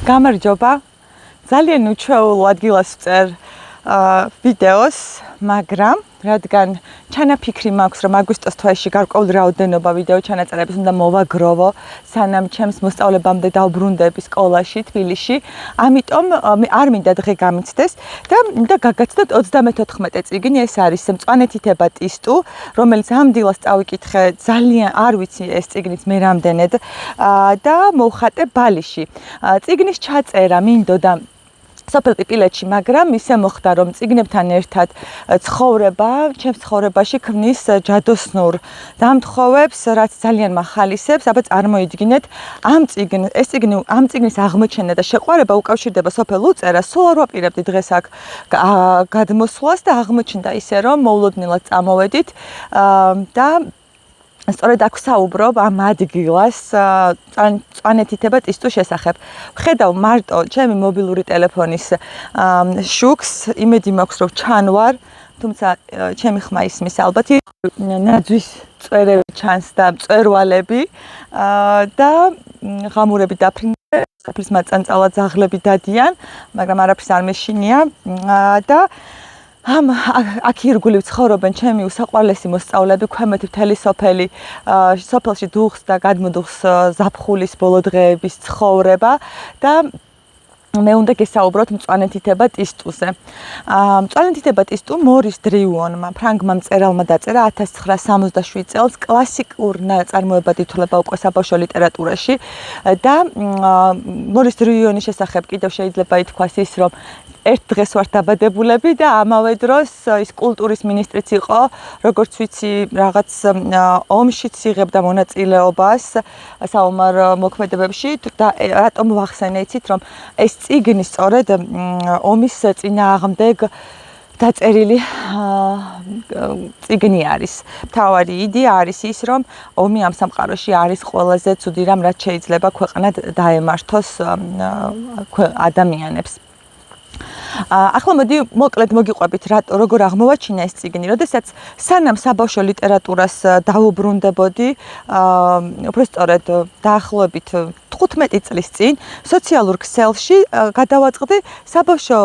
გამარჯობა. ძალიან უჩვეულ ადგილას ვწერ ვიდეოს, მაგრამ რადგან ჩანაფიქრი მაქვს, რომ აგვისტოს თვეში გარკვეული რაოდენობა ვიდეო ჩანაწერების უნდა მოვაგროვო, სანამ ჩემს მოსწავლებამდე დავბრუნდები სკოლაში, თბილისში, ამიტომ არ მინდა დღე გამიცდეს და მინდა გაგაცნოთ 34 წიგნი, ეს არის მწვანეთითება ტისტუ, რომელიც ამ დილას წავიკითხე, ძალიან არ ვიცი ეს წიგნიც მე რამდენად და მოვხატე ბალიში. წიგნის ჩაწერა მინდოდა სოფელ პიპილეთში, მაგრამ ისე მოხდა, რომ წიგნებთან ერთად ცხოვრება, ჩემს ცხოვრებაში ქმნის ჯადოსნურ დამთხოვებს, რაც ძალიან მახალისებს, აბა წარმოიდგინეთ, ამ წიგნის აღმოჩენა და შეყვარება უკავშირდება სოფელ უწერას, სულ არ ვაპირებდი დღეს აქ გადმოსვლას და აღმოჩნდა ისე, რომ მოულოდნელად წამოვედით და სწორედ აქ ვსაუბრობ ამ ადგილას მწვანეთითება ტისტუს შესახებ. ვხედავ მარტო ჩემი მობილური ტელეფონის შუქს, იმედი მაქვს, რომ ჩანვარ, თუმცა ჩემი ხმა ისმის ალბათ ნაძვის წვერები ჩანს და მწვერვალები და ღამურები დაფრინდა, საფრის მაწანწალა ძაღლები დადიან, მაგრამ არაფერს არ მეშინია და აქ ირგვლივ ცხოვრობენ ჩემი უსაყვარლესი მოსწავლეები, ქვემოთ მთელი სოფელი, სოფელში დუხს და გადმოდუხს ზაფხულის ბოლო დღეების ცხოვრება და მე უნდა გესაუბროთ მწვანეთითება ტისტუზე. მწვანეთითება ტისტუ მორის დრიუონმა, ფრანგმა მწერალმა დაწერა 1967 წელს, კლასიკურ ნაწარმოებად ითვლება უკვე საბავშვო ლიტერატურაში და მორის დრიუონის შესახებ კიდევ შეიძლება ითქვას ის, რომ ერთ დღეს ვართ დაბადებულები და ამავე დროს ის კულტურის მინისტრიც იყო, როგორც ვიცი, რაღაც ომშიც იღებდა მონაწილეობას საომარ მოქმედებებში და რატომ ვახსენე იცით, რომ ეს წიგნი სწორედ ომის წინააღმდეგ დაწერილი წიგნი არის. მთავარი იდეა არის ის, რომ ომი ამ სამყაროში არის ყველაზე ცუდი რამ, რაც შეიძლება ქვეყანად დაემართოს ადამიანებს. ახლა მოდი მოკლედ მოგიყვებით როგორ აღმოვაჩინა ეს წიგნი, როდესაც სანამ საბავშვო ლიტერატურას დავუბრუნდებოდი, უბრალოდ დაახლოებით 15 წლის წინ სოციალურ ქსელში გადავაწყდი საბავშვო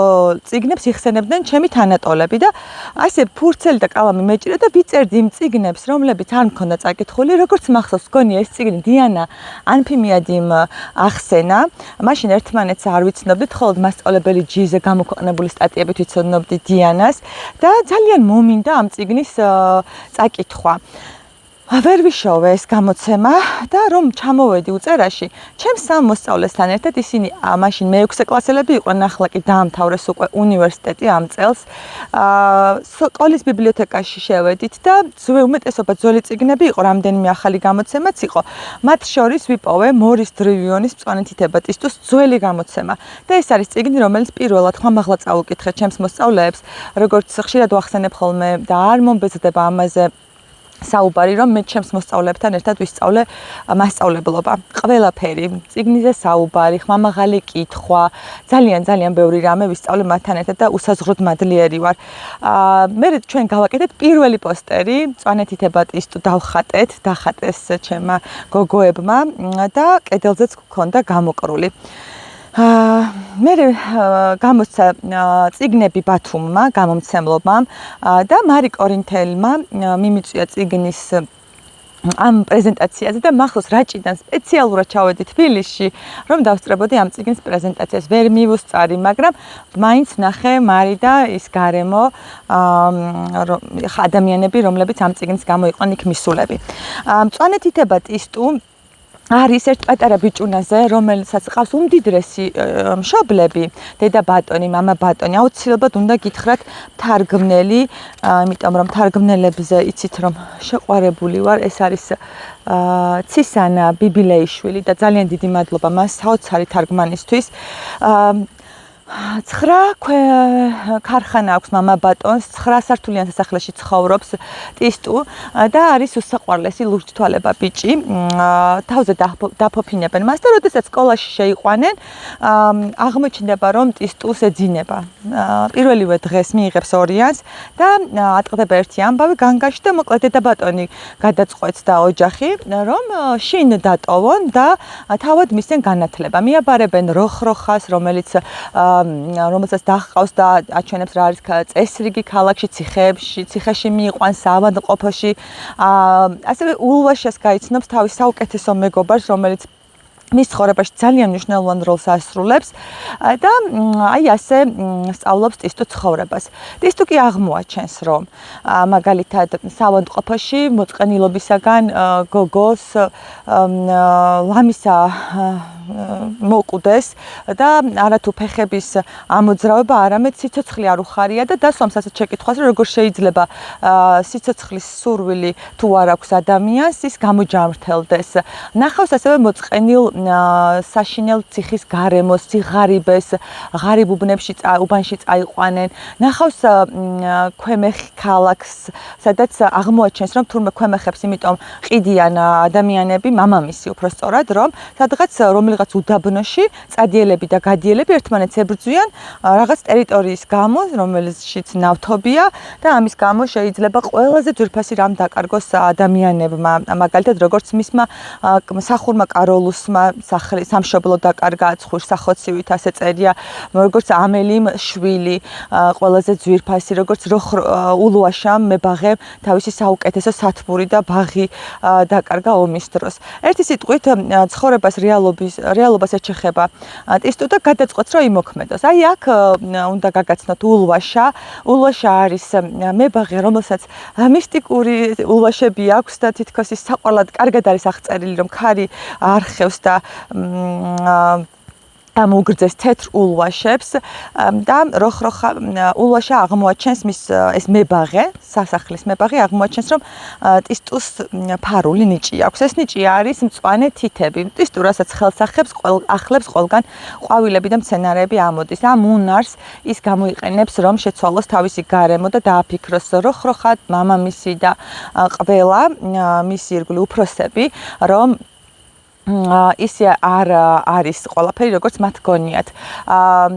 წიგნებს იხსენებდნენ ჩემი თანატოლები და ასე ფურცელი და კალამი მეჭირა და ვიწერდი იმ წიგნებს, რომლებიც არ მქონდა წაკითხული, როგორც მახსოვს გონია ეს წიგნი დიანა ანფიმიადიმ ახსენა, მაშინ ერთმანეთს არ ვიცნობდით, ხოლოდ მასწავლებელი ჯიზე გამოქვეყნებული სტატიებით ვიცნობდი დიანას და ძალიან მომინდა ამ წიგნის წაკითხვა. ვერ ვიშოვე ეს გამოცემა და რომ ჩამოვედი უწერაში, ჩემს სამ მოსწავლესთან ერთად ისინი მაშინ მე-6 კლასელები იყვნენ, ახლა კი დაამთავრეს უკვე უნივერსიტეტი ამ წელს. სკოლის ბიბლიოთეკაში შევედით და უმეტესობა ძველი წიგნები იყო, რამდენიმე ახალი გამოცემაც იყო. მათ შორის ვიპოვე მორის დრიუონის მწვანეთითება ტისტუს ძველი გამოცემა. და ეს არის წიგნი, რომელიც პირველად ხმამაღლა წაუკითხე ჩემს მოსწავლეებს, როგორც ხშირად ვახსენებ ხოლმე და არ მომბეზრდება ამაზე საუბარი, რომ მე ჩემს მოსწავლეებთან ერთად ვისწავლე მასწავლებლობა. ყველაფერი, წიგნიზე საუბარი, ხმამაღალი კითხვა, ძალიან ბევრი რამე ვისწავლე მათთან ერთად და უსაზღვროდ მადლიერი ვარ. მე ჩვენ გავაკეთეთ პირველი პოსტერი, მწვანეთითება ტისტუ დახატეს ჩემმა გოგოებმა და კედელზეც გქონდა გამოკრული. მე გამოსცა წიგნები ბათუმმა, გამომცემლობამ და მარი კორინთელმა მიმიწვია წიგნის ამ პრეზენტაციაზე და მახსოვს რაჭიდან სპეციალურად ჩავედი თბილისში, რომ დავსწრებოდი ამ წიგნის პრეზენტაციას. ვერ მივუსწარი, მაგრამ მაინც ნახე მარი და ის გარემო ადამიანები, რომლებიც ამ წიგნის გამოიყვნენ იქ მისულები. მწვანეთითება ტისტუ არის ერთ პატარა ბიჭუნაზე, რომელსაც ყავს უმდიდრესი მშობლები, დედა ბატონი, მამა ბატონი, აუცილებლად უნდა გითხრათ თარგმნელი, იმიტომ რომ თარგმნელებზე იცით რომ შეყვარებული ვარ, ეს არის ცისანა ბიბილეიშვილი და ძალიან დიდი მადლობა მას საოცარი თარგმანისთვის. 9 ქარხანა აქვს მამა ბატონს, 9 სართულიან სასახლეში ცხოვრობს ტისტუ და არის უსაყვარლესი ლურჯთვალება ბიჭი. თავზე დაფოფინებენ მას და როდესაც სკოლაში შეიყვანენ, აღმოჩნდება რომ ტისტუს ეძინება. პირველივე დღეს მიიღებს ორიანს და ატყდება ერთი ამბავი განგაში და მოკლედ დედა ბატონი გადაწყვეტს და ოჯახი რომ შინ დატოვონ და თავად მისცენ განათლება. მიაბარებენ როხროხას, რომელსაც დაჰყავს და აჩვენებს რა არის წესრიგი ქალაქში, ციხეში მიიყვანს ავადმყოფოში. ასევე ულვაშას გაიცნობს თავის საუკეთესო მეგობარს, რომელიც მის ცხოვრებაში ძალიან მნიშვნელოვან როლს ასრულებს და აი ასე სწავლობს ტისტუ ცხოვრებას. ტისტუ კი აღმოაჩენს, რომ მაგალითად ავადმყოფოში მოწყენილობისაგან გოგოს ლამისა მოკვდეს და არათუ ფეხების ამოძრავება, არამედ სიცოცხლე არ უხარია და დასვამს ასეთ შეკითხვას, რომ როგორ შეიძლება სიცოცხლის სურვილი თუ არ აქვს ადამიანს, ის გამოჯამრთელდეს. ნახავს ასევე მოწყენილ საშინელ ციხის გარემოს, სიღარიბეს, ღარიბ უბანში წაიყვანენ. ნახავს ქვემეხ ქალაქს, სადაც აღმოაჩენს, რომ თურმე ქვემეხებს იმიტომ ყიდიან ადამიანები, მამამისი უпростоრად, რომ სადღაც რომელიღაც უდაბნოში წადიელები და გადიელები ერთმანეთს ებრძვიან რაღაც ტერიტორიის გამო, რომელშიც ნავთობია და ამის გამო შეიძლება ყველაზე ძვირფასი რამ დაკარგოს ადამიანებმა. მაგალითად, როგორც მისმა მსახურმა კაროლუსმა სამშობლო დაკარგა ცხურ სახოცივით, ასე წერია, როგორც ამელიმ შვილი ყველაზე ძვირფასი, როგორც ულვაშამ მებაღე თავისი საუკეთესო სათბური და ბაღი დაკარგა ომის დროს. ერთი სიტყვით ცხოვრებას რეალობას ეჩეხება ტისტუ და გადაწყვეტს, რომ იმოქმედოს. აი აქ უნდა გაგაცნოთ ულვაშა. ულვაშა არის მებაღე, რომელსაც მისტიკური ულვაშები აქვს და თითქოს ის საყვარლად კარგად არის აღწერილი, რომ ქარი არხევს და ამოუგრძეს თეთრ ულვაშებს და როხროხა ულვაშა აღმოაჩენს მის ეს მებაღე, სასახლის მებაღე აღმოაჩენს, რომ ტისტუს ფარული ნიჭი აქვს. ეს ნიჭი არის მწვანე თითები. ტისტუ რასაც ხელს ახლებს ყველგან ყვავილები და მცენარეები ამოდის. ამ უნარს ის გამოიყენებს, რომ შეცვალოს თავისი გარემო და დააფიქროს როხროხა, მამამისი და ყველა მისი ირგვლივ უფროსები, რომ ისე არ არის ყველაფერი როგორც მათ გონიათ.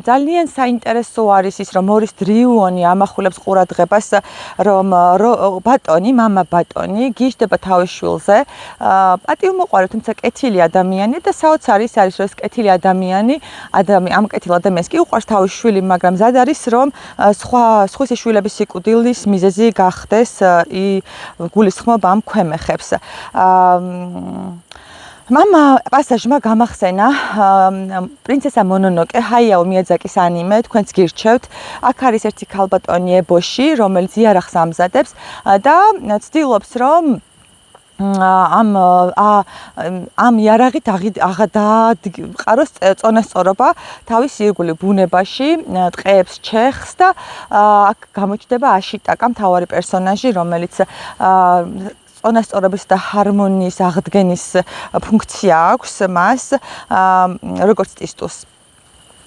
ძალიან საინტერესო არის ის, რომ მორის დრიუონი ამახვილებს ყურადღებას, რომ ბატონი, მამა ბატონი გიждდება თავის შვილზე, პატივმოყვარე, თუმცა კეთილი ადამიანია და საოცარი არის, რომ ეს კეთილი ადამიანი, ამ კეთილ ადამიანს კი უყვარს თავის შვილი, მაგრამ ზად არის, რომ სხვისი შვილების სიკვდილის მიზეზი გახდეს გულისხმობა ამ ქვემეხებს. მამა პასაჟმა გამახსენა პრინცესა მონონოკე, ჰაიაო მიაძაკის ანიმე, თქვენც გირჩევთ. აქ არის ერთი ქალბატონი ებოში, რომელიც იარაღს ამზადებს და ცდილობს, რომ ამ იარაღით აღადაყაროს წონასწორობა თავის ირგვლივ ბუნებაში, ტყეებს ჩეხს და აქ გამოჩნდება აშიტაკა, მთავარი პერსონაჟი, რომელიც წონასწორობის და ჰარმონიის აღდგენის ფუნქცია აქვს მას, როგორც ტისტუს.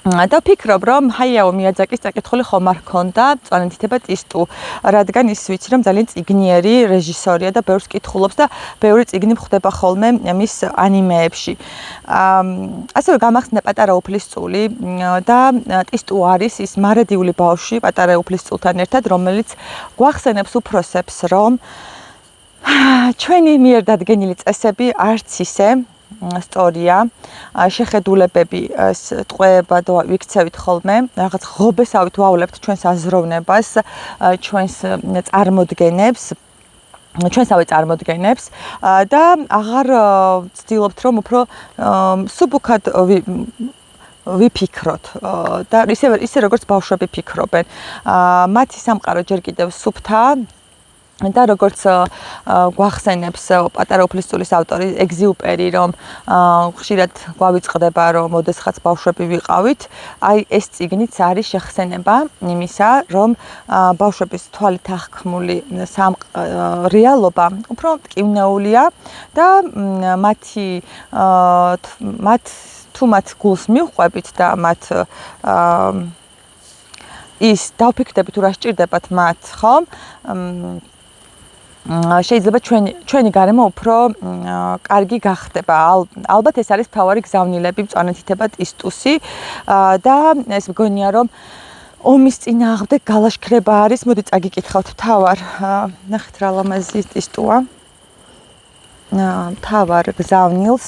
და ვფიქრობ, რომ ჰაიაო მიაძაკის წაკითხული ხომ არ ჰქონდა მწვანე თითება ტისტუ, რადგან ის ვიცი, რომ ძალიან წიგნიერი რეჟისორია და ბევრს კითხულობს და ბევრი წიგნი გვხვდება ხოლმე მის ანიმეებში. ასევე გამახსნა პატარა უფლისწული და ტისტუ არის ის მარადიული ბავშვი პატარა უფლისწულთან ერთად, რომელიც გვახსენებს უფროსებს, რომ ჩვენი მიერ დადგენილი წესები არც ისე სწორია, შეხედულებები ტყვეება და ვიქცევით ხოლმე, რაღაც ღობესავით ვავლებთ ჩვენს აზროვნებას, ჩვენს წარმოდგენებს და აღარ ვცდილობთ, რომ უფრო სუბუქად ვიფიქროთ და ისე როგორც ბავშვები ფიქრობენ. მათი სამყარო ჯერ კიდევ სუფთაა და როგორც გვახსენებს პატარა უფლისწულის ავტორი ეგზიუპერი, რომ ხშირად გვავიწყდება, რომ ოდესღაც ბავშვები ვიყავით, აი ეს წიგნიც არის შეხსენება იმისა, რომ ბავშვების თვალით აღქმული რეალობა უფრო მტკივნეულია და მათ თუ მათ გულს მივყვებით და მათ ის დავფიქრდები თუ რა სჭირდებათ მათ, ხო? შეიძლება ჩვენი გარემო უფრო კარგი გახდება. ალბათ ეს არის მთავარი გზავნილები მწვანეთითება ტისტუსი და ეს მგონია რომ ომის წინააღმდეგ გალაშქრება არის. მოდი წაგიკითხავთ მთავარ ნახეთ რა ლამაზი ტისტუა. მთავარ გზავნილს